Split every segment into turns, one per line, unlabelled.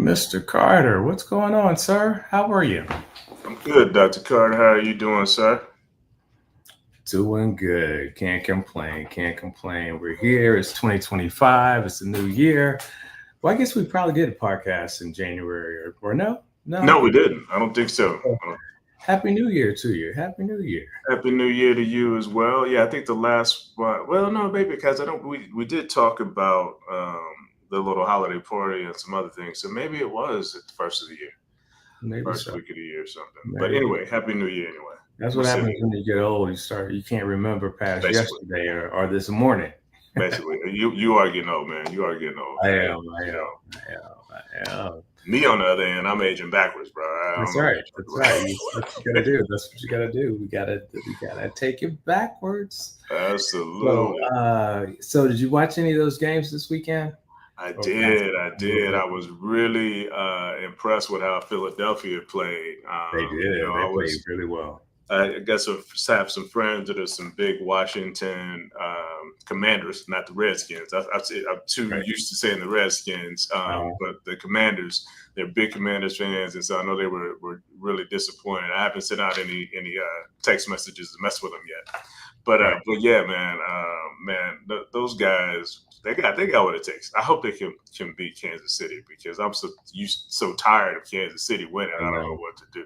Mr. Carter, what's going on, sir? How are you?
I'm good, Dr. Carter. How are you doing, sir?
Doing good. Can't complain. Can't complain. We're here. It's 2025. It's a new year. Well, I guess we probably did a podcast in January or no? No, I
No, we
think.
didn't. I don't think so.
Happy New Year to you. Happy New Year.
Happy New Year to you as well. Yeah, I think the last one. Well, no, maybe because I don't. We did talk about the little holiday party and some other things. So maybe it was at the first of the year,
Maybe
first
so.
week of the year or something. But
Maybe.
anyway, Happy New Year anyway.
That's what
We'll send
happens
you
when you get old. You can't remember past
basically.
yesterday or this morning.
Basically, you are getting old, man. You are getting old.
I
Hey,
am. I
you
am.
know,
I am. I am.
me on the other end, I'm aging backwards, bro. I don't
That's
know.
right. That's right. That's what you gotta do. That's what you gotta do. We gotta take it backwards. So,
Absolutely.
so did you watch any of those games this weekend?
I
Or past
did. I
a little
did.
bit?
I was really impressed with how Philadelphia played.
They did. They
I
played
was.
really well.
I guess I have some friends that are some big Washington Commanders, not the Redskins. I'm too
Right.
used to saying the Redskins,
Uh,
but the Commanders. They're big Commanders fans, and so I know they were really disappointed. I haven't sent out any text messages to mess with them yet.
right.
But yeah, man, those guys they got what it takes. I hope they can beat Kansas City because I'm so tired of Kansas City winning.
I
I don't know
know.
what to do.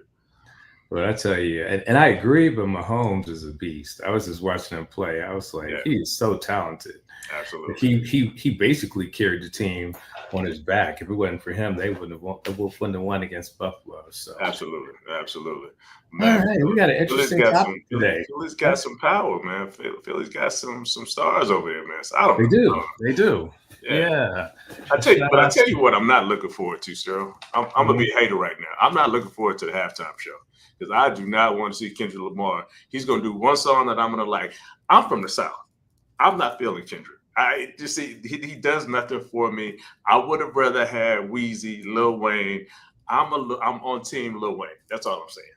But I tell you, and I agree, but Mahomes is a beast. I was just watching him play. I was like,
Yeah,
he is so talented. Like
absolutely.
he basically carried the team on his back. If it wasn't for him, they wouldn't have won against Buffalo. So,
Absolutely, absolutely,
all
man.
right, we got an
Philly's
interesting
got
topic
some.
today.
Philly's got
That's
some power, man. Philly's got some stars over there, man. So I don't
They
know.
do. They do.
Yeah,
Yeah.
I
Shout out
tell
to
you what, I'm not looking forward to, Sterl. I'm gonna
Mhm.
be a hater right now. I'm not looking forward to the halftime show because I do not want to see Kendrick Lamar. He's gonna do one song that I'm gonna like. I'm from the South. I'm not feeling Kendrick. I just see he does nothing for me. I would have rather had Wheezy, Lil Wayne. I'm on team Lil Wayne. That's all I'm saying.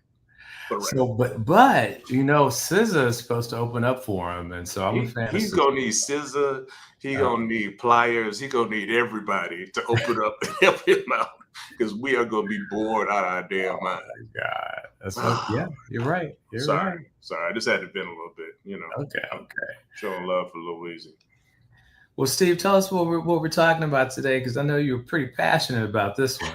For the record.
So, but SZA is supposed to open up for him, and so I'm a fan of
He's
SZA.
gonna need scissor. He
Oh
gonna need pliers. He gonna need everybody to open up and help him out because we are gonna be bored out of our damn mind.
my God, that's okay. Yeah, you're right. You're
Sorry,
right.
sorry. I just had to vent a little bit.
Okay,
I'm
okay.
showing love for Louise.
Well, Steve, tell us what we're talking about today, because I know you're pretty passionate about this one.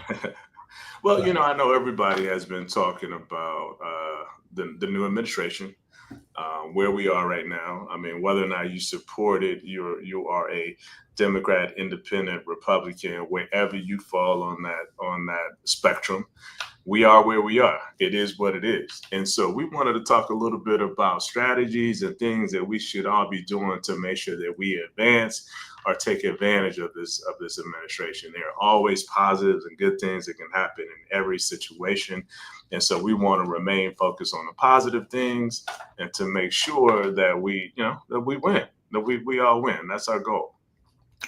Well,
So,
I know everybody has been talking about the new administration, where we are right now. I mean, whether or not you support it, you are a Democrat, Independent, Republican, wherever you fall on that spectrum. We are where we are. It is what it is. And so we wanted to talk a little bit about strategies and things that we should all be doing to make sure that we advance or take advantage of this administration. There are always positives and good things that can happen in every situation. And so we want to remain focused on the positive things and to make sure that we win, that we all win. That's our goal.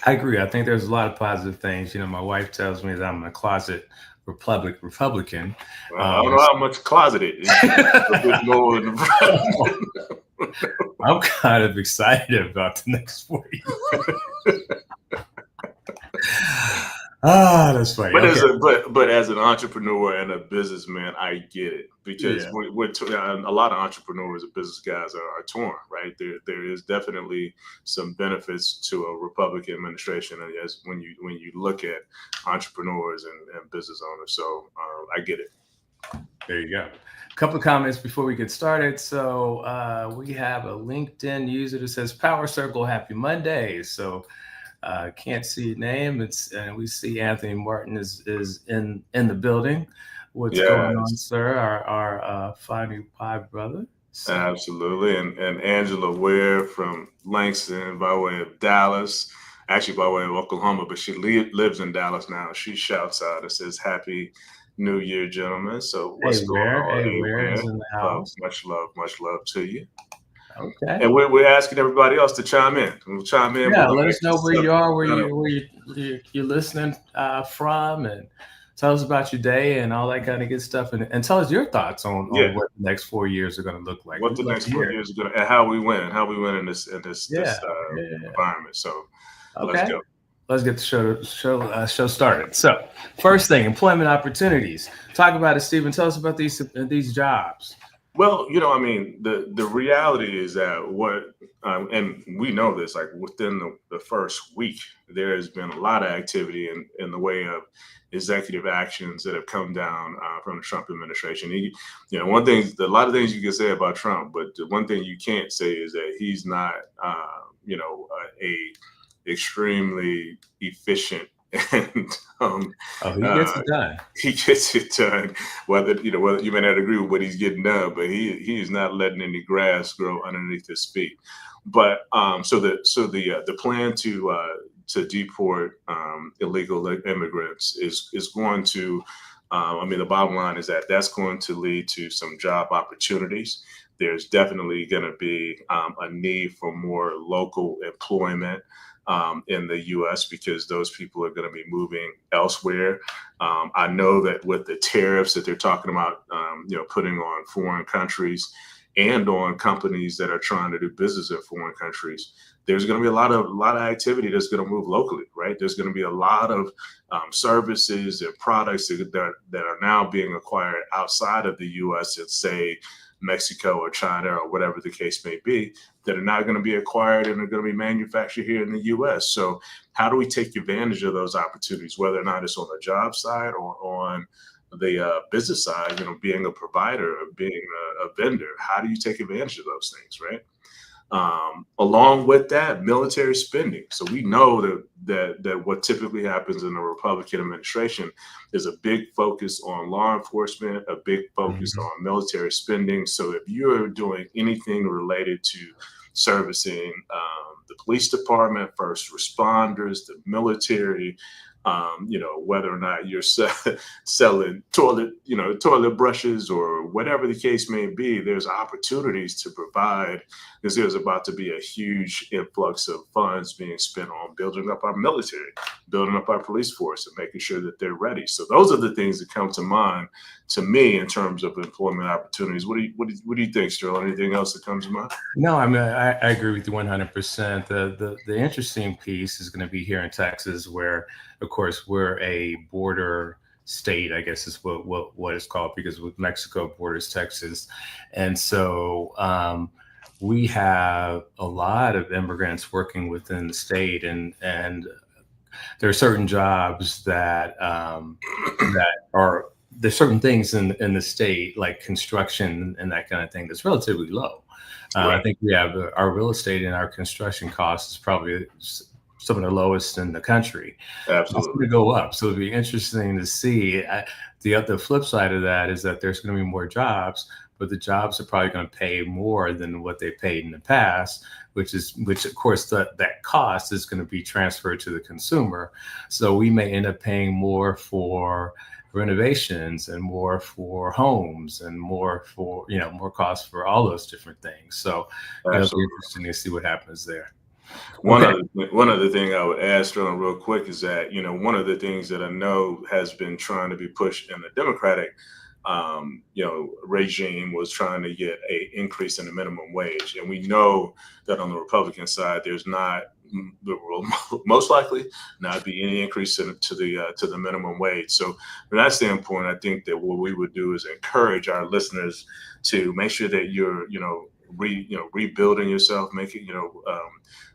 I agree. I think there's a lot of positive things. My wife tells me that I'm a closet Republican.
Well, I don't
Um,
know how much closeted. A bit more in the
I'm kind of excited about the next 4 years. That's funny.
But
Okay.
as an entrepreneur and a businessman, I get it because
Yeah.
a lot of entrepreneurs and business guys are torn, right? There is definitely some benefits to a Republican administration as when you look at entrepreneurs and business owners. So I get it.
There you go. A couple of comments before we get started. So we have a LinkedIn user that says Power Circle, happy Monday. So can't see your name. And we see Anthony Martin is in the building. What's going on,
Yes,
sir? Our Finding Pie brother. So
absolutely. And Angela Ware from Langston by way of Dallas, actually by way of Oklahoma, but she lives in Dallas now. She shouts out and says, "Happy New Year, gentlemen." So what's going on?
Hey,
Hey,
Where
Ware?
is in the house?
Much love to you.
Okay.
And we're asking everybody else to chime in. We'll chime in. We're
Yeah,
gonna
let
make
us know
this
where you
subject
are, where
kind of
you're listening from, and tell us about your day and all that kind of good stuff, and tell us your thoughts on
yeah.
what the next 4 years are going to look like.
What
We'd
the
love to
next four
hear.
years are gonna and how we win in this
Yeah,
this
yeah.
environment. So let's
Okay.
go.
let's get the show started. So, first thing, employment opportunities. Talk about it, Stephen. Tell us about these jobs.
Well, I mean, the reality is that and we know this, like within the first week, there has been a lot of activity in the way of executive actions that have come down from the Trump administration. One thing, a lot of things you can say about Trump, but the one thing you can't say is that he's not, a extremely efficient and
Oh, he gets
uh,
it done.
he gets it done. Whether you may not agree with what he's getting done, but he is not letting any grass grow underneath his feet. But the plan to deport illegal immigrants is going to. I mean, the bottom line is that that's going to lead to some job opportunities. There's definitely going to be a need for more local employment in the U.S. because those people are going to be moving elsewhere. I know that with the tariffs that they're talking about, putting on foreign countries and on companies that are trying to do business in foreign countries, there's going to be a lot of activity that's going to move locally, right? There's going to be a lot of services and products that are now being acquired outside of the U.S. and say Mexico or China or whatever the case may be, that are now going to be acquired and are going to be manufactured here in the U.S. So how do we take advantage of those opportunities, whether or not it's on the job side or on the business side, being a provider or being a vendor? How do you take advantage of those things, right? Along with that, military spending. So we know that what typically happens in the Republican administration is a big focus on law enforcement, a big focus
Mhm.
on military spending. So if you're doing anything related to servicing the police department, first responders, the military, whether or not you're selling toilet brushes or whatever the case may be, there's opportunities to provide because there's about to be a huge influx of funds being spent on building up our military, building up our police force, and making sure that they're ready. So those are the things that come to mind to me in terms of employment opportunities. What do you think, Sterling? Anything else that comes to mind?
No, I mean I agree with you 100%. The interesting piece is going to be here in Texas, where of course we're a border state, I guess is what it's called, because with Mexico borders Texas, and so we have a lot of immigrants working within the state, and there are certain jobs that are there's certain things in the state like construction and that kind of thing that's relatively low. I
Right.
think we have our real estate and our construction costs is probably some of the lowest in the country. That's going
Absolutely.
to go up, so it'll be interesting to see. The flip side of that is that there's going to be more jobs, but the jobs are probably going to pay more than what they paid in the past, which of course that cost is going to be transferred to the consumer. So we may end up paying more for renovations and more for homes and more for more costs for all those different things. So it'll be
Absolutely.
interesting to see what happens there.
One
Okay.
other one other thing I would add, Sterling, real quick, is that one of the things that I know has been trying to be pushed in the Democratic regime was trying to get a increase in the minimum wage, and we know that on the Republican side, there's not there will most likely not be any increase to the minimum wage. So from that standpoint, I think that what we would do is encourage our listeners to make sure that you're rebuilding yourself, making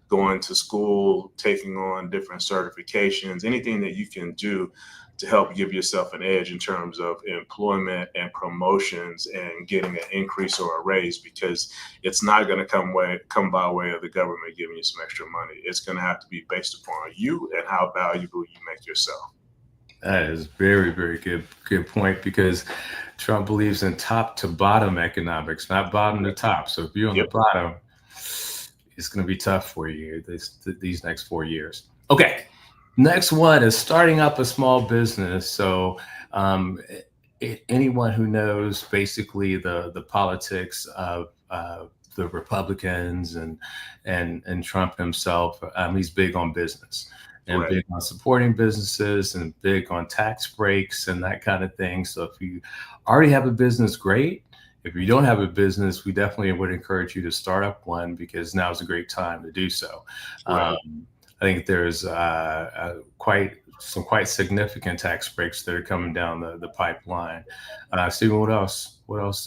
going to school, taking on different certifications, anything that you can do to help give yourself an edge in terms of employment and promotions and getting an increase or a raise, because it's not going to come by way of the government giving you some extra money. It's going to have to be based upon you and how valuable you make yourself.
That is very, very good point, because Trump believes in top to bottom economics, not bottom to top. So if you're on the
Yep.
bottom, it's going to be tough for you these next 4 years. Okay. Next one is starting up a small business. So um, anyone who knows basically the politics of the Republicans and Trump himself, he's big on business and
Right.
big on supporting businesses and big on tax breaks and that kind of thing. So if you already have a business, great. If you don't have a business, we definitely would encourage you to start up one, because now is a great time to do so.
Right.
Um, I think there's quite significant tax breaks that are coming down the pipeline. Stephen, what else? What else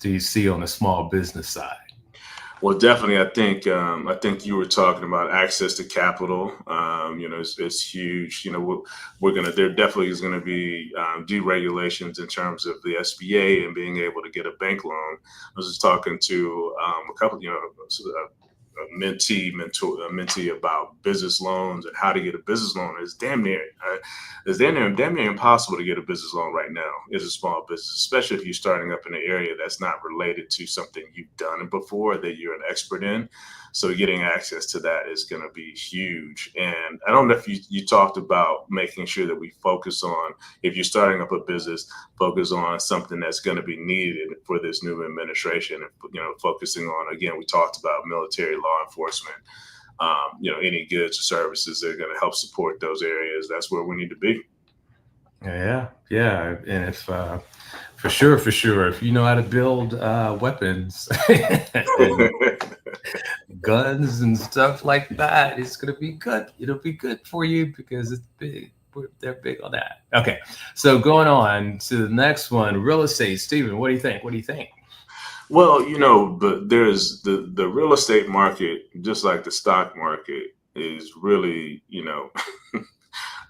do you see on the small business side?
Well, definitely, I think you were talking about access to capital. It's huge. We're gonna there definitely is gonna be deregulations in terms of the SBA and being able to get a bank loan. I was just talking to a couple, a mentee about business loans and how to get a business loan. Damn near impossible to get a business loan right now as a small business, especially if you're starting up in an area that's not related to something you've done before that you're an expert in. So getting access to that is going to be huge. And I don't know if you talked about making sure that we focus on, if you're starting up a business, focus on something that's going to be needed for this new administration. And, focusing on, again, we talked about military, law enforcement, any goods or services that are going to help support those areas. That's where we need to be.
Yeah, yeah, and if for sure, if you know how to build weapons and guns and stuff like that, it's gonna be good. It'll be good for you because it's big. They're big on that. Okay, so going on to the next one, real estate. Stephen, what do you think? What do you think?
Well, but there's the real estate market, just like the stock market, is really,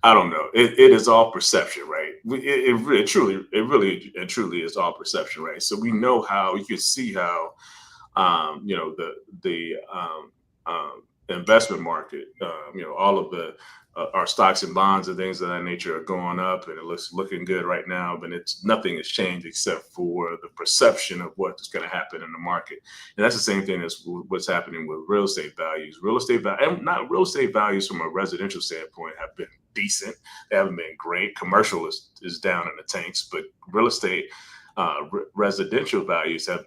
I don't know. It is all perception, right? It really and truly is all perception, right? So we know how you can see how, the investment market, all of the our stocks and bonds and things of that nature are going up, and it looks looking good right now. But it's nothing has changed except for the perception of what's going to happen in the market, and that's the same thing as what's happening with real estate values. Real estate value, and not real estate values from a residential standpoint, have been decent. They haven't been great. Commercial is down in the tanks, but real estate, residential values have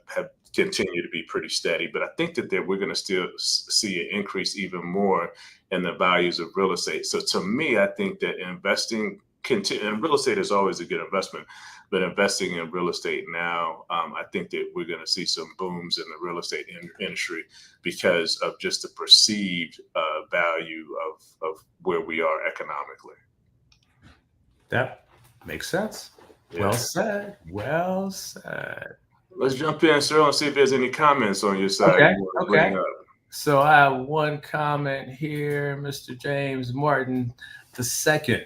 continued to be pretty steady. But I think that we're going to still see an increase even more in the values of real estate. So to me, I think that in real estate is always a good investment, but investing in real estate now, I think that we're going to see some booms in the real estate industry because of just the perceived value of where we are economically.
That makes sense.
Yeah.
Well said. Well said.
Let's jump in, sir, and see if there's any comments on your side
Okay.
you want to
Okay.
bring up.
So I have one comment here. Mr. James Martin the second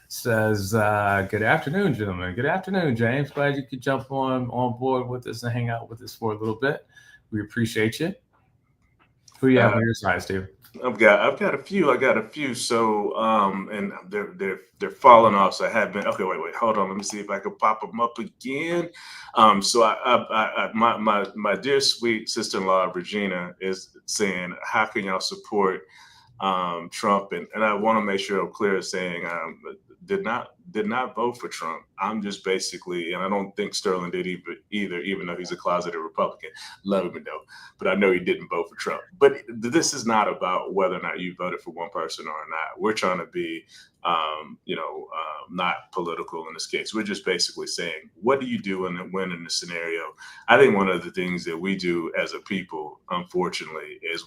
says, "Good afternoon, gentlemen. Good afternoon, James. Glad you could jump on board with us and hang out with us for a little bit. We appreciate you. Who you have
Uh,
on your side, Steve?"
I've got a few. I got a few. So and they're falling off. So I have been okay. Wait. Hold on. Let me see if I can pop them up again. So my dear sweet sister-in-law Regina is saying, how can y'all support Trump? And I want to make sure I'm clear, saying did not vote for Trump. I'm just basically, and I don't think Sterling did either, even though he's a closeted Republican. Love him though, but I know he didn't vote for Trump. But this is not about whether or not you voted for one person or not. We're trying to be, not political in this case. We're just basically saying, what do you do when in the scenario? I think one of the things that we do as a people, unfortunately, is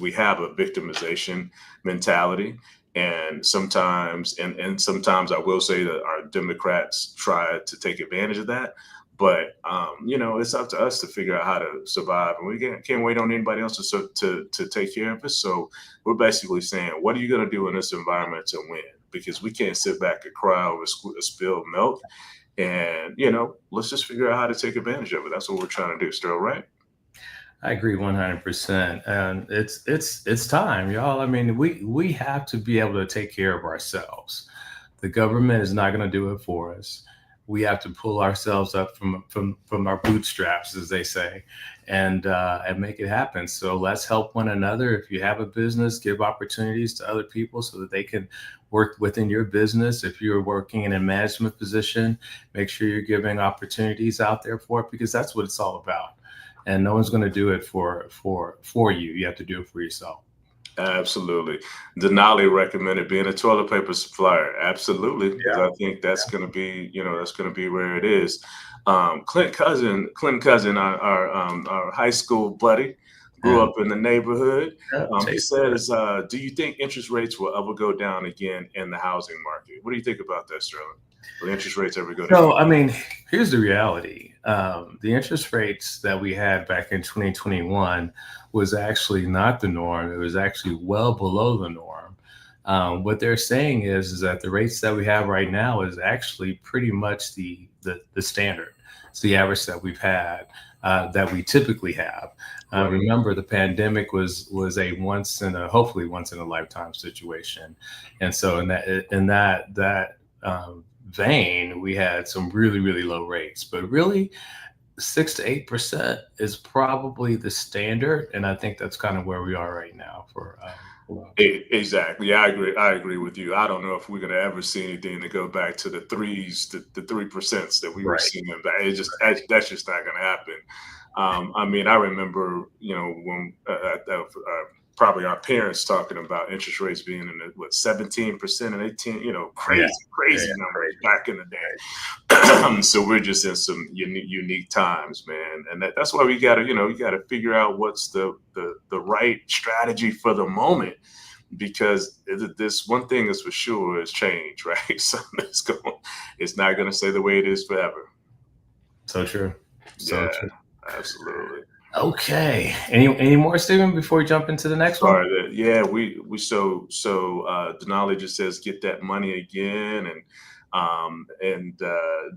we have a victimization mentality, and sometimes I will say that our Democrats try to take advantage of that. But it's up to us to figure out how to survive, and we can't wait on anybody else to take care of us. So we're basically saying, what are you going to do in this environment to win? Because we can't sit back and cry over spilled milk. And let's just figure out how to take advantage of it. That's what we're trying to do, still, right?
I agree 100%, and it's time, y'all. I mean, we have to be able to take care of ourselves. The government is not going to do it for us. We have to pull ourselves up from our bootstraps, as they say, and make it happen. So let's help one another. If you have a business, give opportunities to other people so that they can work within your business. If you're working in a management position, make sure you're giving opportunities out there for it, because that's what it's all about. And no one's going to do it for you. You have to do it for yourself.
Absolutely. Denali recommended being a toilet paper supplier. Absolutely, because
Yeah.
I think that's going to be where it is. Clinton Cousin, our high school buddy, grew up in the neighborhood. He
Chase Doug.
says, "Do you think interest rates will ever go down again in the housing market?" What do you think about that, Sterling? Will interest rates ever go down?
So, I mean, here's the reality. The interest rates that we had back in 2021 was actually not the norm. It was actually well below the norm. What they're saying is that the rates that we have right now is actually pretty much the standard. It's the average that we've had, that we typically have.
Right.
Remember, the pandemic was a hopefully once in a lifetime situation, and so in that vein, we had some really low rates, but really 6 to 8% is probably the standard, and I think that's kind of where we are right now for loans.
Exactly. Yeah, I agree. I agree with you. I don't know if we're gonna ever see anything to go back to the threes, the 3% that we were
Right.
seeing back. That's just not gonna happen. I mean, I remember, when probably our parents talking about interest rates being in the 17% and 18,
Yeah. Yeah.
crazy numbers back in the day. So we're just in some unique times, man, and that's why we gotta, you gotta figure out what's the right strategy for the moment, because this one thing is for sure is change, right? So it's not going to stay the way it is forever.
So true. So
Yeah,
true.
absolutely.
Okay. Any more, Stephen, before we jump into the next one?
Sorry that, yeah, we Denali just says get that money again, and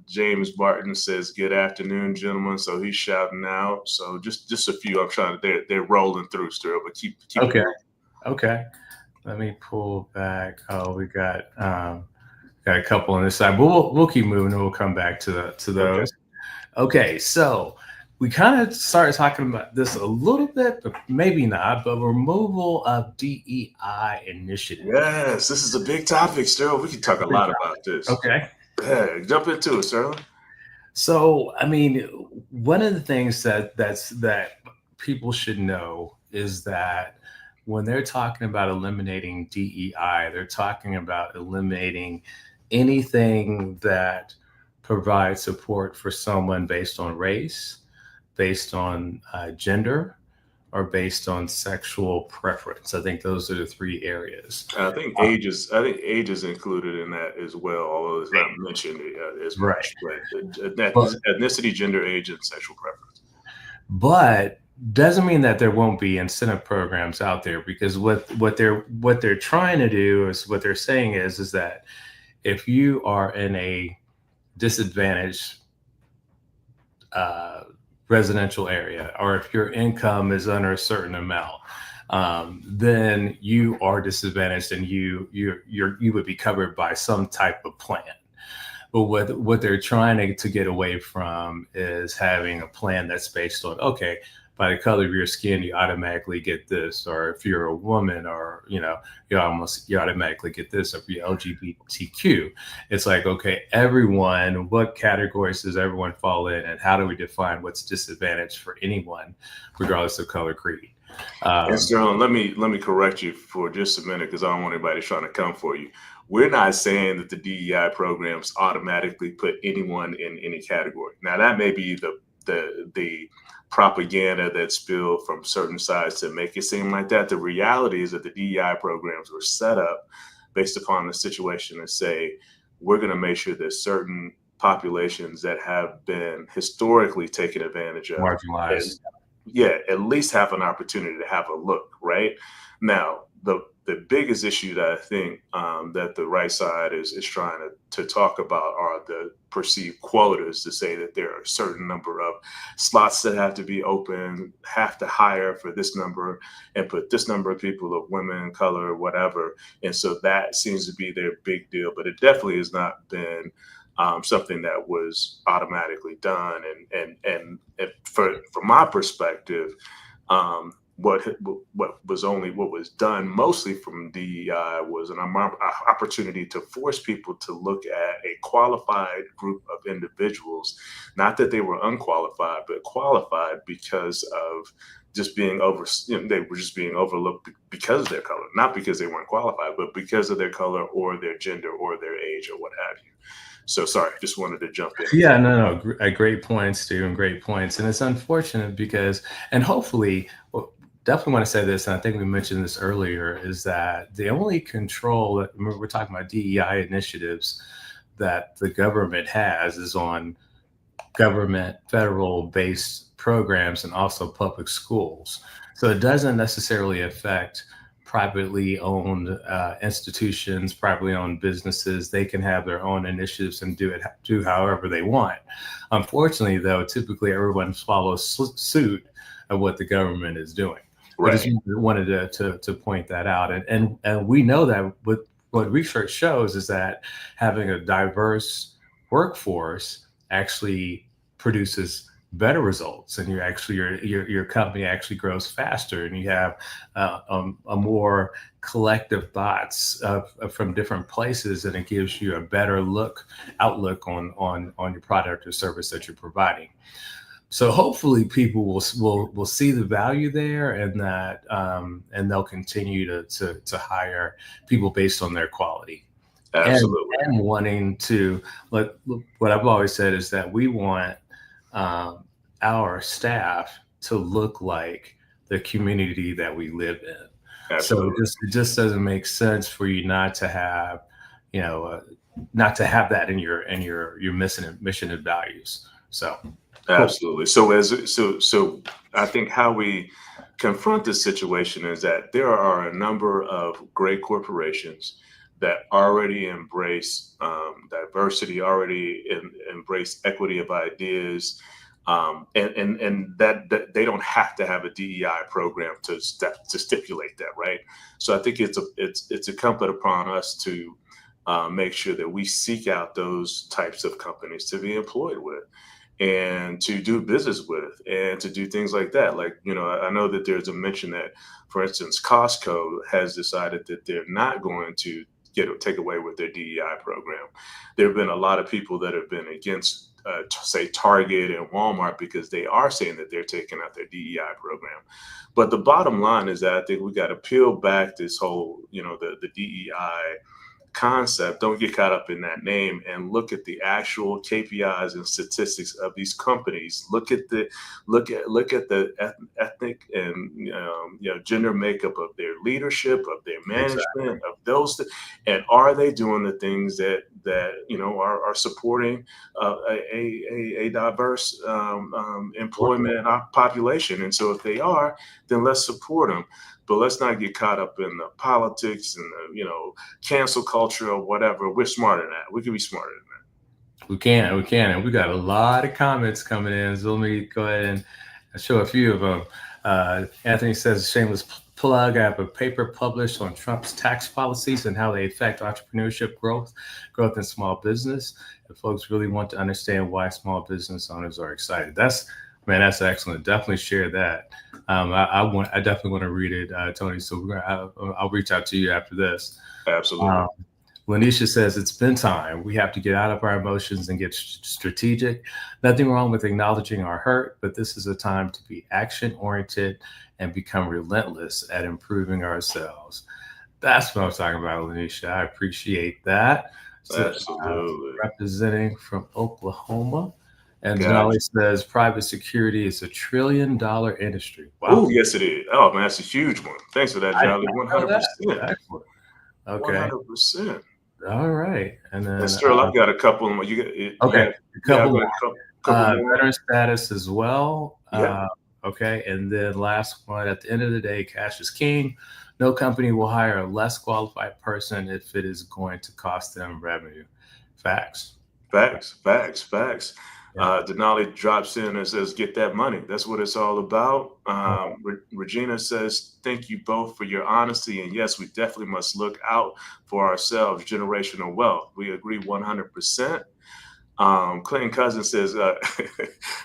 James Barton says good afternoon, gentlemen. So he's shouting out. So just a few. I'm trying to, they're rolling through still, but keep it
Okay.
moving.
Okay. Let me pull back. Oh, we got a couple on this side, but we'll keep moving and we'll come back to
Okay.
those. Okay, so we kind of started talking about this a little bit, but maybe not. But removal of DEI initiatives.
Yes, this is a big topic, Sterling. We can talk a lot about this.
Okay.
Yeah, jump into it, Sterling.
So, I mean, one of the things that people should know is that when they're talking about eliminating DEI, they're talking about eliminating anything that provides support for someone based on race, based on gender, or based on sexual preference. I think those are the three areas.
Age is included in that as well, although it's not mentioned as
Right.
much. But
But
ethnicity, gender, age, and sexual preference.
but doesn't mean that there won't be incentive programs out there, because what they're trying to do is, what they're saying is that if you are in a disadvantaged uh, residential area, or if your income is under a certain amount, then you are disadvantaged, and you would be covered by some type of plan. But what they're trying to get away from is having a plan that's based on, okay, by the color of your skin, you automatically get this, or if you're a woman, or you automatically get this, or if you're LGBTQ. It's like, okay, everyone, what categories does everyone fall in, and how do we define what's disadvantaged for anyone, regardless of color, creed?
And Sterling, let me correct you for just a minute, because I don't want anybody trying to come for you. We're not saying that the DEI programs automatically put anyone in any category. Now, that may be the propaganda that's spilled from certain sides to make it seem like that. The reality is that the DEI programs were set up based upon the situation to say, we're going to make sure that certain populations that have been historically taken advantage of,
Marginalized.
yeah, at least have an opportunity to have a look. Right now, the biggest issue that I think, that the right side is trying to talk about are the perceived quotas, to say that there are a certain number of slots that have to be open, have to hire for this number, and put this number of people of women, color, whatever. And so that seems to be their big deal, but it definitely has not been something that was automatically done. And from my perspective, what was done mostly from DEI was an opportunity to force people to look at a qualified group of individuals, not that they were unqualified, but qualified because of just being they were just being overlooked because of their color, not because they weren't qualified, but because of their color or their gender or their age or what have you. So sorry, just wanted to jump in.
Yeah, no, great points, Stephen. Great points, and it's unfortunate because, and hopefully, definitely want to say this, and I think we mentioned this earlier, is that the only control that, remember, we're talking about DEI initiatives that the government has is on government federal based programs and also public schools. So it doesn't necessarily affect privately owned institutions, privately owned businesses. They can have their own initiatives and do however they want. Unfortunately, though, typically everyone follows suit of what the government is doing. I just
Right.
wanted to point that out. And we know that what research shows is that having a diverse workforce actually produces better results, and your company actually grows faster, and you have a more collective thoughts from different places, and it gives you a better outlook on your product or service that you're providing. So hopefully people will see the value there, and that and they'll continue to hire people based on their quality, and
Absolutely.
wanting to, like, what I've always said is that we want um, our staff to look like the community that we live in. So
Absolutely.
it just doesn't make sense for you not to have, you know, not to have that in your mission and values. So cool.
Absolutely. So I think how we confront this situation is that there are a number of great corporations that already embrace diversity, already embrace equity of ideas, and that they don't have to have a DEI program to stipulate that, right? So I think it's incumbent upon us to make sure that we seek out those types of companies to be employed with and to do business with and to do things like that. Like, I know that there's a mention that, for instance, Costco has decided that they're not going to take away with their DEI program. There have been a lot of people that have been against, say, Target and Walmart because they are saying that they're taking out their DEI program. But the bottom line is that I think we got to peel back this whole, the DEI concept. Don't get caught up in that name and look at the actual KPIs and statistics of these companies. Look at the ethnic and gender makeup of their leadership, of their
Exactly.
management, of those, and are they doing the things that are supporting a diverse
Workforce.
employment population? And so if they are, then let's support them. But let's not get caught up in the politics and the, cancel culture or whatever. We're smarter than that. We can be smarter than
We can, and we got a lot of comments coming in. So let me go ahead and show a few of them. Anthony says, shameless plug. I have a paper published on Trump's tax policies and how they affect entrepreneurship growth in small business. If folks really want to understand why small business owners are excited, that's excellent. Definitely share that. I definitely want to read it, Tony. So I'll reach out to you after this.
that. Absolutely.
Um, Lanisha says it's been time. We have to get out of our emotions and get strategic. Nothing wrong with acknowledging our hurt, but this is a time to be action oriented and become relentless at improving ourselves. That's what I'm talking about, Lanisha. I appreciate that. So,
Absolutely.
representing from Oklahoma. And Denali
Gotcha.
says private security is $1 trillion industry. Wow.
Oh, yes, it is. Oh man, that's a huge one. Thanks for that,
I did
Jolly. One
not know
hundred
that.
percent.
Excellent.
One
Okay.
hundred percent.
All right. And
And
then,
still, I've got a couple more. You
okay,
have,
a
yeah, I've
couple
got
more.
a couple more.
Veteran status as well.
Yeah.
Okay, and then last one. At the end of the day, cash is king. No company will hire a less qualified person if it is going to cost them revenue. Facts.
Facts, facts, facts.
Yeah.
Denali drops in and says, "Get that money." That's what it's all about.
Uh,
Regina says, "Thank you both for your honesty, and yes, we definitely must look out for ourselves. Generational wealth. We agree 100%." Clinton Cousins says,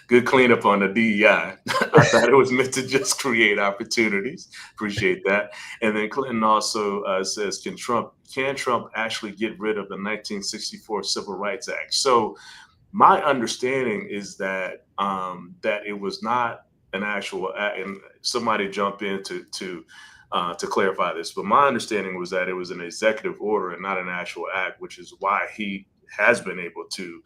"Good cleanup on the DEI. I thought it was meant to just create opportunities. Appreciate that." And then Clinton also says, "Can Trump actually get rid of the 1964 Civil Rights Act?" So my understanding is that it was not an actual act, and somebody jump in to clarify this. But my understanding was that it was an executive order and not an actual act, which is why he has been able to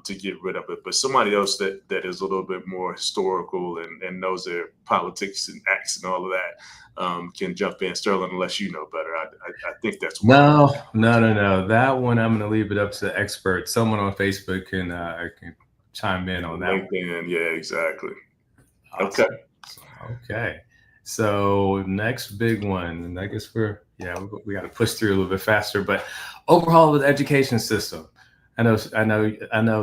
to get rid of it. But somebody else that is a little bit more historical and knows their politics and acts and all of that can jump in. Sterling, unless you know better, I think that's where I'm.
No. That one I'm going to leave it up to the expert. Someone on Facebook can chime in on that one.
LinkedIn, yeah, exactly.
Awesome.
Okay.
Okay. So next big one, and I guess we got to push through a little bit faster, but overhaul of the education system. I know,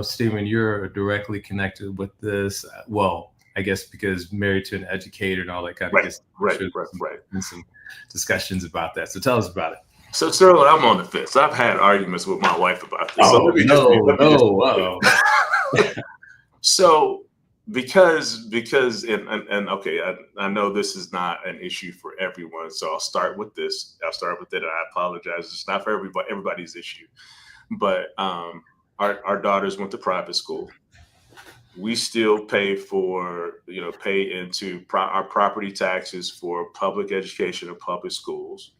Stephen, you're directly connected with this. Well, I guess because married to an educator and all that kind of
Right,
gets
right,
sure
right, right.
and some discussions about that. So tell us about it.
So, Sterling, I'm on the fence. I've had arguments with my wife about this. So
Oh
let me just,
no,
let me just
no, uh-oh.
So because and okay, I know this is not an issue for everyone. So I'll start with this. I'll start with it. I apologize. It's not for everybody's issue. But our daughters went to private school. We still pay into our property taxes for public education and public schools.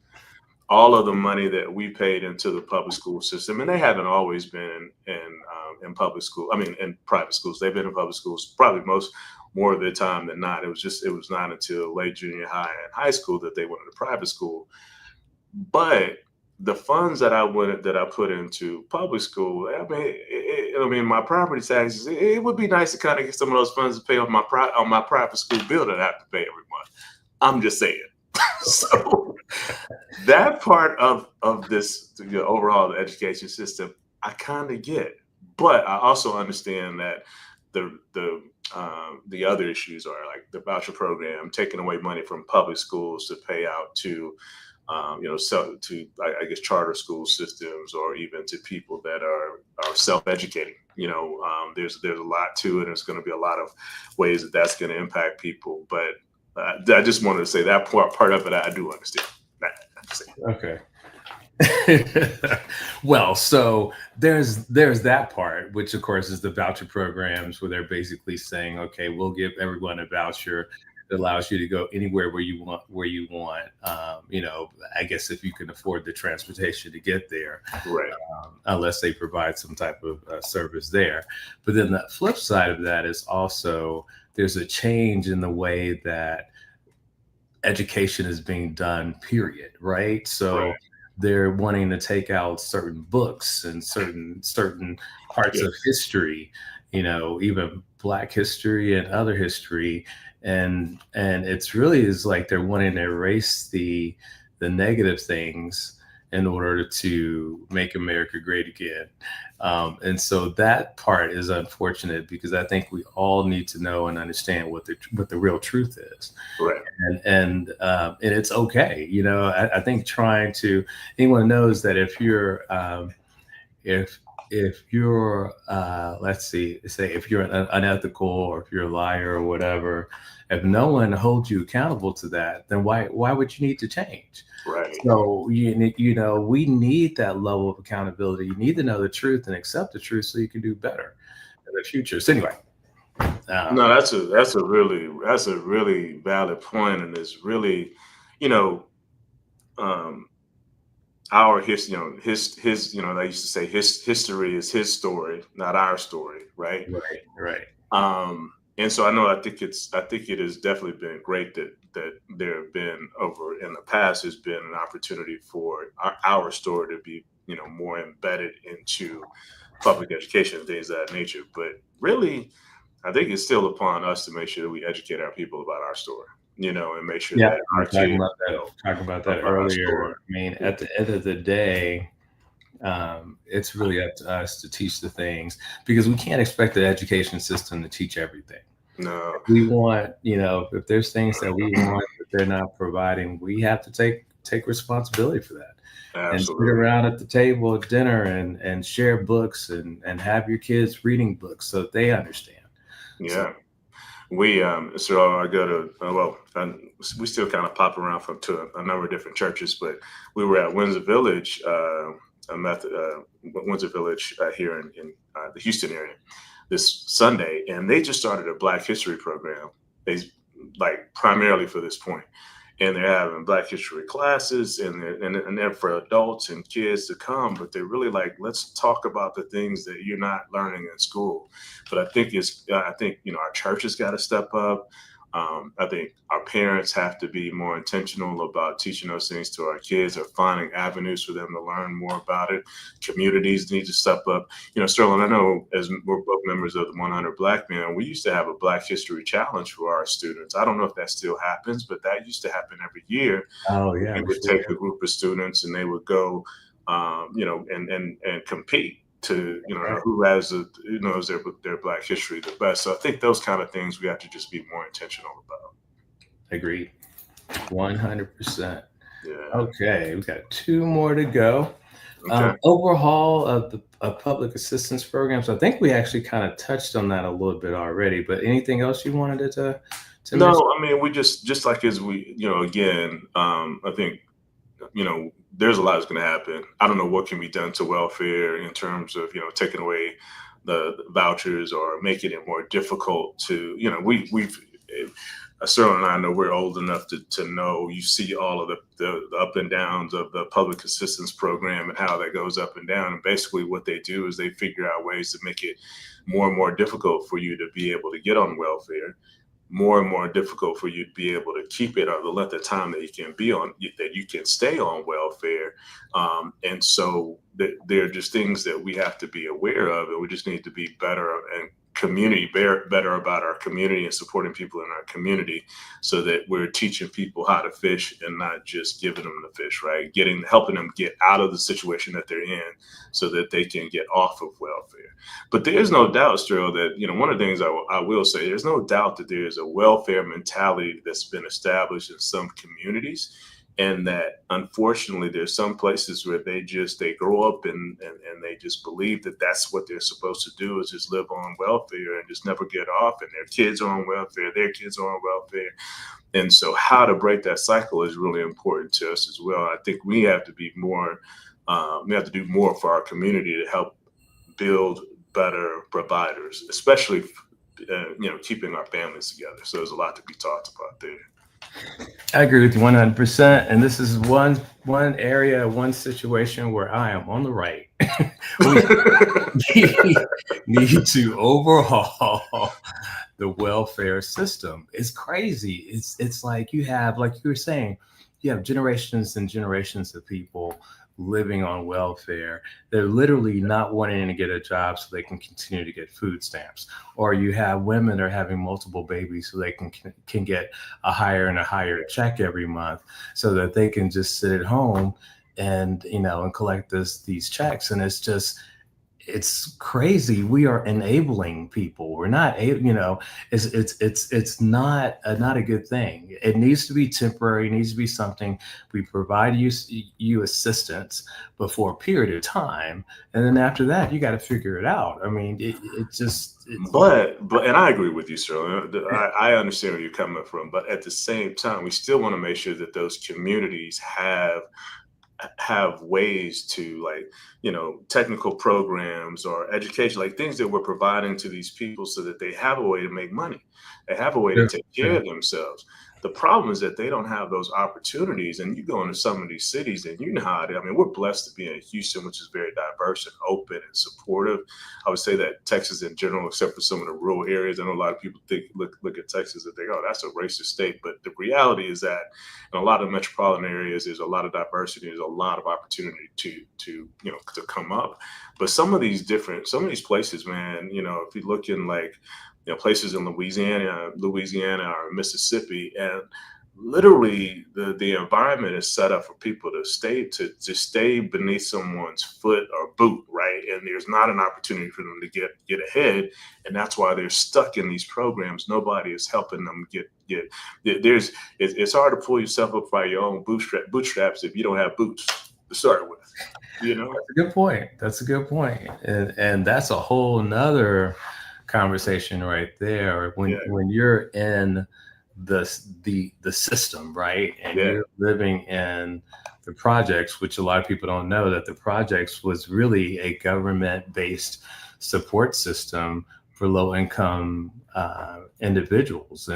All of the money that we paid into the public school system, and they haven't always been in public school. I mean, in private schools. They've been in public schools probably more of the time than not. It was not until late junior high and high school that they went into private school. But the funds that I put into public school, I mean, my property taxes. It would be nice to kind of get some of those funds to pay on my private school bill that I have to pay every month. I'm just saying. So that part of this overall education system, I kind of get, but I also understand that the other issues are like the voucher program, taking away money from public schools to pay out to I guess charter school systems, or even to people that are self-educating. There's a lot to it. And there's going to be a lot of ways that that's going to impact people, but I just wanted to say that part of it I do understand.
Okay. Well, so there's that part, which of course is the voucher programs, where they're basically saying, okay, we'll give everyone a voucher that allows you to go anywhere where you want. I guess if you can afford the transportation to get there,
Right.
Unless they provide some type of service there. But then the flip side of that is also there's a change in the way that education is being done, period. Right. So
Right.
they're wanting to take out certain books and certain parts
Yes.
of history, even Black history and other history. And it's really is like they're wanting to erase the negative things in order to make America great again. And so that part is unfortunate, because I think we all need to know and understand what the real truth is.
Right.
And it's okay. I think anyone knows that if you're let's say if you're unethical, or if you're a liar or whatever, if no one holds you accountable to that, then why would you need to change?
Right.
So we need that level of accountability. You need to know the truth and accept the truth so you can do better in the future. So anyway,
no, that's a really valid point, and it's really, our history. His. They used to say his history is his story, not our story, right?
Right.
And so I think it has definitely been great that there have been, over in the past, has been an opportunity for our story to be more embedded into public education and things of that nature. But really, I think it's still upon us to make sure that we educate our people about our story, and make sure that our
talking
kids
about that
about our
earlier.
story.
I mean, at the end of the day, it's really up to us to teach the things, because we can't expect the education system to teach everything.
No.
We want, if there's things that we want that they're not providing, we have to take responsibility for that.
Absolutely.
And sit around at the table at dinner and share books and have your kids reading books so that they understand.
Yeah.
So,
so I go to, we still kind of pop around to a number of different churches, but we were at Windsor Village, Windsor Village here in the Houston area this Sunday, and they just started a Black History program, primarily for this point. and they're having Black History classes, and they're for adults and kids to come, but they're really like, let's talk about the things that you're not learning in school. But I think our churches got to step up. I think our parents have to be more intentional about teaching those things to our kids or finding avenues for them to learn more about it. Communities need to step up. Sterling, I know as we're both members of the 100 Black Men, we used to have a Black History Challenge for our students. I don't know if that still happens, but that used to happen every year.
Oh yeah,
We
we
would
sure
take a
do.
group of students and they would go, and compete to
Right.
who has knows their Black history the best. So I think those kind of things we have to just be more intentional about.
Agreed. 100%.
Yeah.
Okay, we got two more to go.
Okay.
Overhaul of the public assistance programs. I think we actually kind of touched on that a little bit already. But anything else you wanted to mention?
No, I mean we just like as we again, I think there's a lot that's going to happen. I don't know what can be done to welfare in terms of taking away the vouchers or making it more difficult to we've Sterling and I know we're old enough to know you see all of the up and downs of the public assistance program and how that goes up and down. And basically what they do is they figure out ways to make it more and more difficult for you to be able to get on welfare, more and more difficult for you to be able to keep it or the length of time that you can be on, that you can stay on welfare. And so there are just things that we have to be aware of, and we just need to be better and better about our community and supporting people in our community so that we're teaching people how to fish and not just giving them the fish, right? Helping them get out of the situation that they're in so that they can get off of welfare. But there's no doubt, Sterl, that one of the things I will say, there's no doubt that there is a welfare mentality that's been established in some communities, and that unfortunately there's some places where they grow up and they just believe that that's what they're supposed to do is just live on welfare and just never get off, and their kids are on welfare, their kids are on welfare. And so how to break that cycle is really important to us as well. I think we have to be more we have to do more for our community to help build better providers, especially keeping our families together. So there's a lot to be talked about there.
I agree with you 100%. And this is one area, one situation where I am on the right. We need to overhaul the welfare system. It's crazy. It's like you have, like you were saying, you have generations and generations of people living on welfare. They're literally not wanting to get a job so they can continue to get food stamps. Or you have women that are having multiple babies so they can get a higher and a higher check every month so that they can just sit at home and and collect these checks. And it's crazy. We are enabling people. We're not it's not a good thing. It needs to be temporary. It needs to be something we provide you assistance before a period of time, and then after that you got to figure it out. I mean,
But and I agree with you, sir. I understand where you're coming from, but at the same time, we still want to make sure that those communities have ways to, like, technical programs or education, like things that we're providing to these people so that they have a way to make money, they have a way to
sure,
take care
sure.
of themselves. The problem is that they don't have those opportunities, and you go into some of these cities and you know how it is. I mean, we're blessed to be in Houston, which is very diverse and open and supportive. I would say that Texas in general, except for some of the rural areas, I know a lot of people look at Texas and think, oh, that's a racist state, but the reality is that in a lot of metropolitan areas, there's a lot of diversity. There's a lot of opportunity to come up. But some of these places, man, if you look in like places in Louisiana or Mississippi, and literally the environment is set up for people to stay beneath someone's foot or boot, right? And there's not an opportunity for them to get ahead, and that's why they're stuck in these programs. Nobody is helping them get. It's hard to pull yourself up by your own bootstraps if you don't have boots to start with, you know.
That's a good point. That's a good point. And that's a whole nother conversation right there. When
Yeah,
when you're in the system, right? And
yeah,
you're living in the projects, which a lot of people don't know that the projects was really a government based support system for low income individuals.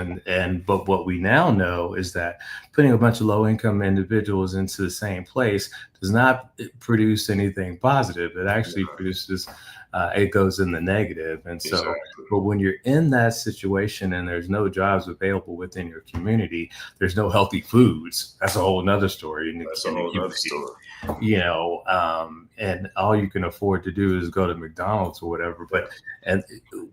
But what we now know is that putting a bunch of low income individuals into the same place does not produce anything positive. It actually produces it goes in the negative. And so,
Exactly.
but when you're in that situation and there's no jobs available within your community, there's no healthy foods. That's a whole nother story in
That's a
the
whole nother
community,
story.
and all you can afford to do is go to McDonald's or whatever.
Yeah,
And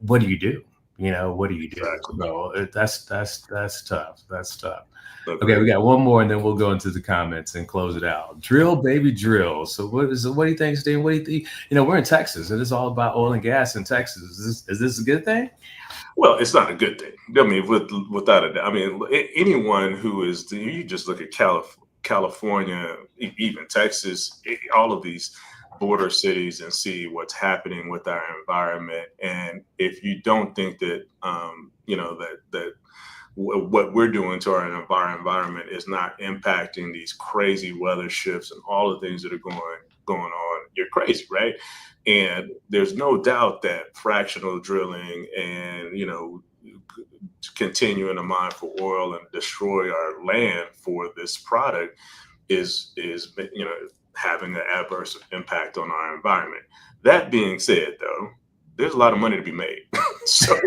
what do you do? What do you do?
exactly.
So that's tough. That's tough. Okay, we
Agreed.
got one more, and then we'll go into the comments and close it out. Drill, baby, drill. So what do you think, Steve? What do you think? We're in Texas, and it's all about oil and gas in Texas. Is this a good thing?
Well, it's not a good thing. I mean, without a doubt. I mean, anyone who is, you just look at California, even Texas, all of these border cities, and see what's happening with our environment. And if you don't think that, what we're doing to our environment is not impacting these crazy weather shifts and all the things that are going on, you're crazy, right? And there's no doubt that fractional drilling and continuing to mine for oil and destroy our land for this product is having an adverse impact on our environment. That being said, though, there's a lot of money to be made. So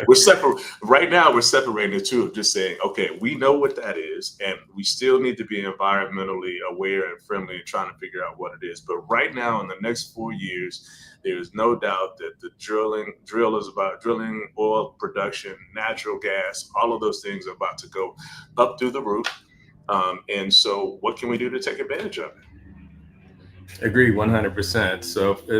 we're separate right now. We're separating the two of just saying, okay, we know what that is, and we still need to be environmentally aware and friendly and trying to figure out what it is. But right now, in the next 4 years, there is no doubt that the drill is about drilling, oil production, natural gas, all of those things are about to go up through the roof. And so, what can we do to take advantage of it?
Agree 100%.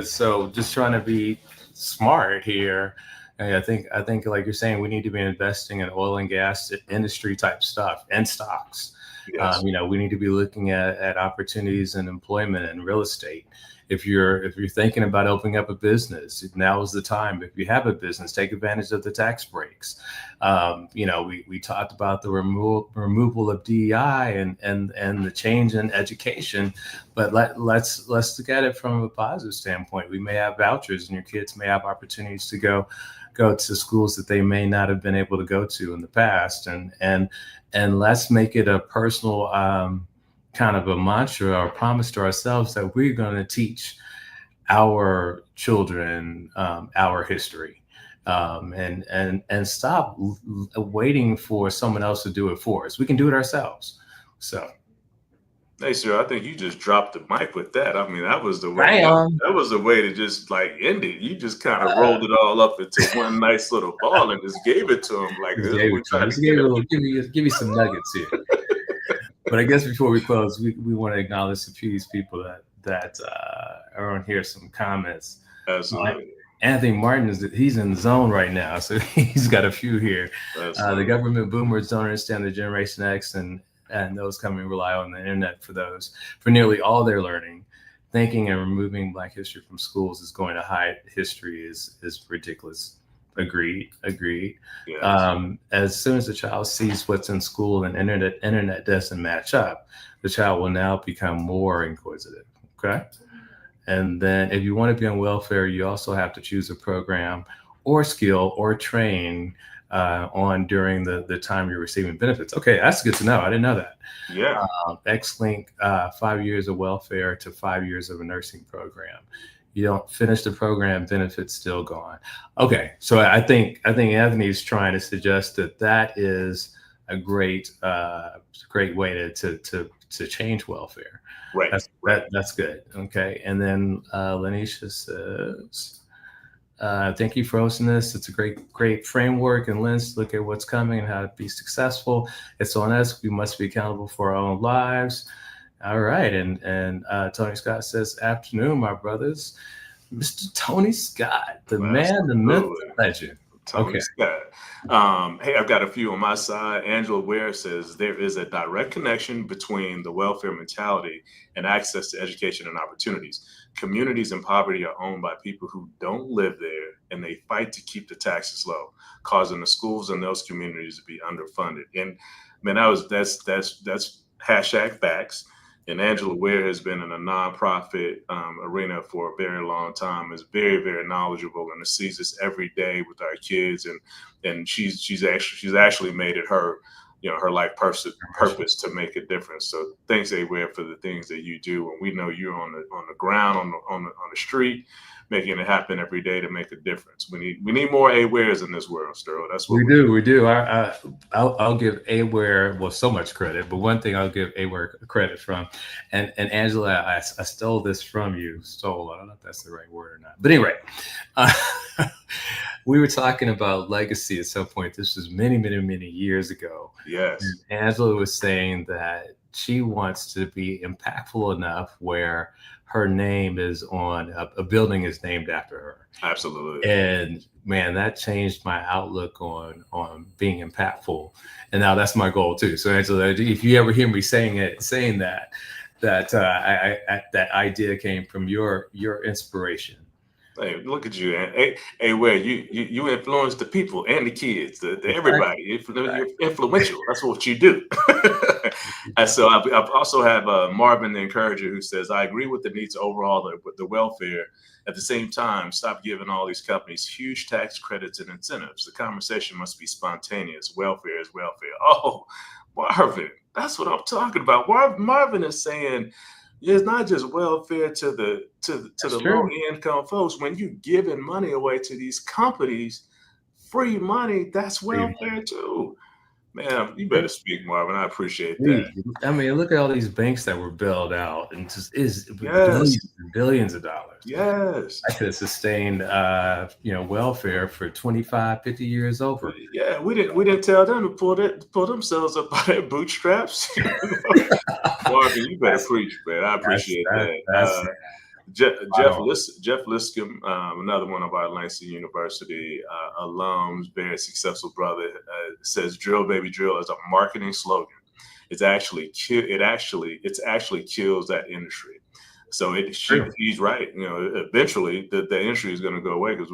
So just trying to be smart here. And I think like you're saying, we need to be investing in oil and gas industry type stuff and stocks.
Yes.
We need to be looking at opportunities in employment and real estate. If you're thinking about opening up a business, now is the time. If you have a business, take advantage of the tax breaks. We talked about the removal of DEI and the change in education, but let's look at it from a positive standpoint. We may have vouchers, and your kids may have opportunities to go to schools that they may not have been able to go to in the past, and let's make it a personal kind of a mantra or promise to ourselves that we're going to teach our children our history, and stop waiting for someone else to do it for us. We can do it ourselves. So,
Hey, sir, I think you just dropped the mic with that. I mean, that was the way.
bam.
That was the way to just like end it. You just kind of rolled it all up into one nice little ball and just gave it to him. Like,
Just
this is
gave
what
it
we
to him.
tried to
Just
get at.
give you some nuggets here. But I guess before we close, we want to acknowledge a few of these people that are on here. Some comments.
Absolutely.
Anthony Martin he's in the zone right now, so he's got a few here. The
Absolutely.
government boomers don't understand the Generation X and those coming rely on the internet for nearly all their learning. Thinking and removing Black history from schools is going to hide history is ridiculous. Agreed.
Yes.
As soon as the child sees what's in school and internet doesn't match up, the child will now become more inquisitive. Okay. And then if you want to be on welfare, you also have to choose a program or skill or train on during the time you're receiving benefits. Okay, that's good to know. I didn't know that.
Yeah.
X-Link, 5 years of welfare to 5 years of a nursing program. You don't finish the program, benefits still gone. Okay, so I think Anthony's trying to suggest that is a great way to change welfare.
Right.
That's good. Okay. And then Lanisha says, thank you for hosting this. It's a great framework and lens to look at what's coming and how to be successful. It's on us. We must be accountable for our own lives. All right. And Tony Scott says, afternoon, my brothers. Mr. Tony Scott, the man, the myth,
Absolutely.
the legend.
Tony
Okay.
Scott. Hey, I've got a few on my side. Angela Ware says there is a direct connection between the welfare mentality and access to education and opportunities. Communities in poverty are owned by people who don't live there, and they fight to keep the taxes low, causing the schools in those communities to be underfunded. And man, that's hashtag facts. And Angela Ware has been in a nonprofit arena for a very long time. Is very, very knowledgeable and sees this every day with our kids. And she's actually made it her, her life purpose to make a difference. So thanks, A Ware, for the things that you do. And we know you're on the ground, on the street, making it happen every day to make a difference. We need more A Wares in this world, Sterling. That's what
We do. I'll give Aware so much credit, but one thing I'll give Aware credit from, and Angela, I stole this from you. Stole. I don't know if that's the right word or not, but anyway, uh, we were talking about legacy at some point. This was many, many, many years ago. And
Yes,
Angela was saying that she wants to be impactful enough where her name is on a building is named after her.
absolutely.
And man, that changed my outlook on being impactful. And now that's my goal too. So Angela, if you ever hear me saying that, that idea came from your inspiration.
Hey, look at you. Hey, where you influence the people and the kids,
Exactly.
everybody. You're influential. That's what you do. And so I've also have Marvin the Encourager who says, I agree with the need to overhaul the welfare. At the same time, stop giving all these companies huge tax credits and incentives. The conversation must be spontaneous. Welfare is welfare. Oh, Marvin, that's what I'm talking about. Marvin is saying it's not just welfare to the
That's
low
true.
income folks. When you giving money away to these companies, free money, that's
Pretty
welfare too. Man, you better
much.
speak, Marvin. I appreciate that.
Please. I mean, look at all these banks that were bailed out and just is with
Yes,
billions and billions of dollars.
yes.
I could have sustained, welfare for 25, 50 years over.
Yeah, we didn't tell them to pull themselves up by their bootstraps. Marvin, you better
That's
preach, man. I appreciate that.
that's spot on.
Jeff Liscombe, another one of our Langston University alums, very successful brother, says "Drill, baby, drill" is a marketing slogan. It's actually kills that industry. So
True.
he's right. Eventually the industry is going to go away because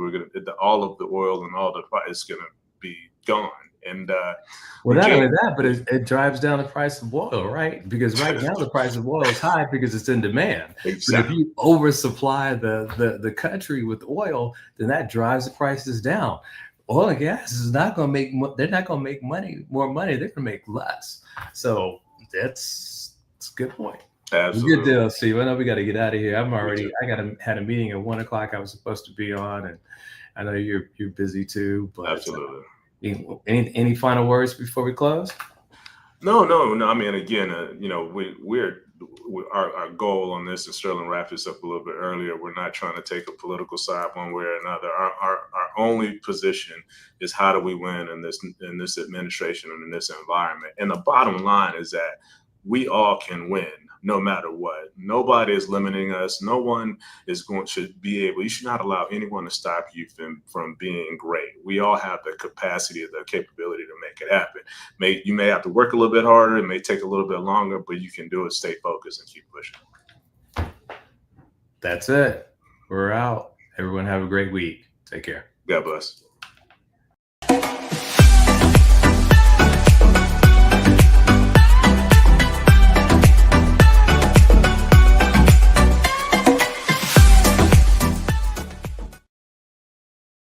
all of the oil and all the is going to be gone. And
Well, not
Regina,
only that, but it drives down the price of oil, right? Because right now the price of oil is high because it's in demand. But if
exactly.
you oversupply the country with oil, then that drives the prices down. Oil and gas is not going to they're not going to make more money. They're going to make less. So that's a good point. Well, good
Absolutely.
deal, Steve. I know we got to get out of here.
Me too.
Had a meeting at 1 o'clock I was supposed to be on, and I know you're busy too, but
Absolutely.
any final words before we close?
No, no, no. I mean, again, our goal on this, and Sterling wrapped this up a little bit earlier. We're not trying to take a political side one way or another. Our only position is how do we win in this administration and in this environment. And the bottom line is that we all can win no matter what. Nobody is limiting us. No one should be able. You should not allow anyone to stop you from being great. We all have the capacity, the capability to make it happen. You may have to work a little bit harder. It may take a little bit longer, but you can do it. Stay focused and keep pushing.
That's it. We're out. Everyone have a great week. Take care.
God bless.